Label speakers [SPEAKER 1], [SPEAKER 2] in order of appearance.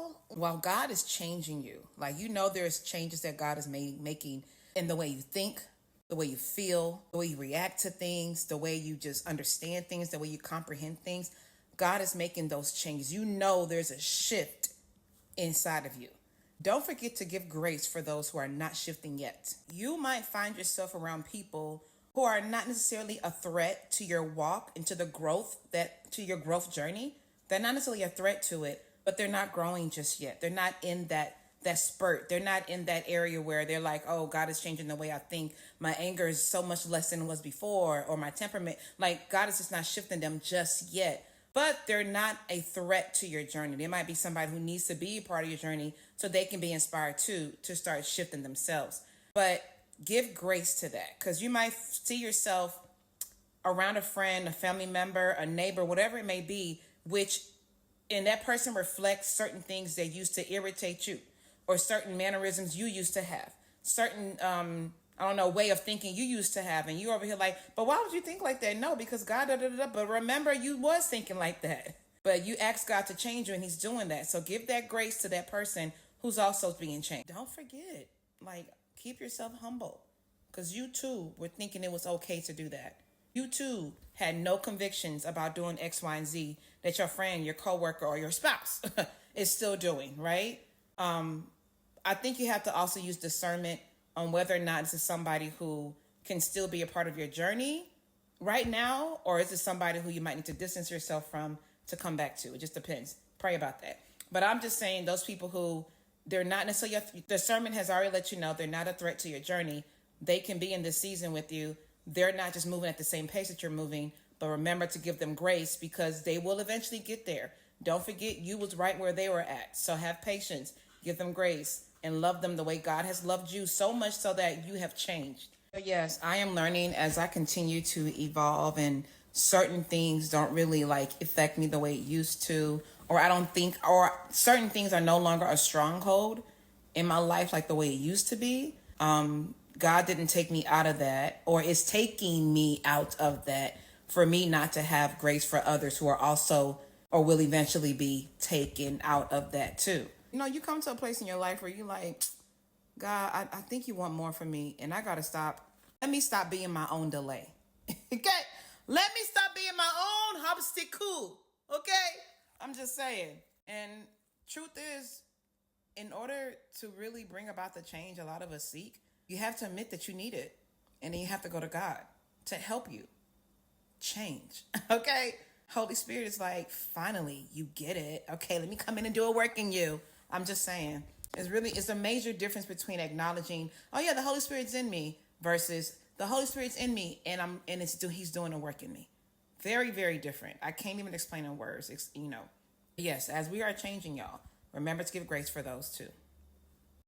[SPEAKER 1] all, while God is changing you, like, there's changes that God is making in the way you think, the way you feel, the way you react to things, the way you just understand things, the way you comprehend things. God is making those changes. There's a shift inside of you. Don't forget to give grace for those who are not shifting yet. You might find yourself around people who are not necessarily a threat to your walk and to your growth journey. They're not necessarily a threat to it, but they're not growing just yet. They're not in that spurt. They're not in that area where they're like, oh, God is changing the way I think. My anger is so much less than it was before, or my temperament. Like, God is just not shifting them just yet. But they're not a threat to your journey. They might be somebody who needs to be a part of your journey so they can be inspired too, to start shifting themselves. But give grace to that, because you might see yourself around a friend, a family member, a neighbor, whatever it may be, and that person reflects certain things that used to irritate you, or certain mannerisms you used to have, certain way of thinking you used to have, and you over here like, but why would you think like that? No, because God, but remember, you was thinking like that. But you asked God to change you, and he's doing that. So give that grace to that person who's also being changed. Don't forget, keep yourself humble, because you too were thinking it was okay to do that. You too had no convictions about doing X, Y, and Z that your friend, your coworker, or your spouse is still doing, right? I think you have to also use discernment on whether or not this is somebody who can still be a part of your journey right now, or is it somebody who you might need to distance yourself from to come back to. It just depends. Pray about that. But I'm just saying, those people who they're not necessarily, discernment has already let you know they're not a threat to your journey. They can be in this season with you. They're not just moving at the same pace that you're moving, but remember to give them grace, because they will eventually get there. Don't forget, you was right where they were at. So have patience, give them grace, and love them the way God has loved you, so much so that you have changed. But yes, I am learning as I continue to evolve, and certain things don't really affect me the way it used to, or certain things are no longer a stronghold in my life like the way it used to be. God didn't take me out of that, or is taking me out of that for me not to have grace for others who are also, or will eventually be taken out of that too. You come to a place in your life where you like, God, I think you want more from me, and I got to stop. Let me stop being my own delay. Okay? Let me stop being my own obstacle. Okay? I'm just saying. And truth is, in order to really bring about the change a lot of us seek, you have to admit that you need it. And then you have to go to God to help you change. Okay? Holy Spirit is like, finally, you get it. Okay, let me come in and do a work in you. I'm just saying. It's a major difference between acknowledging, oh yeah, the Holy Spirit's in me, versus the Holy Spirit's in me and he's doing a work in me. Very, very different. I can't even explain in words. Yes, as we are changing, y'all, remember to give grace for those too.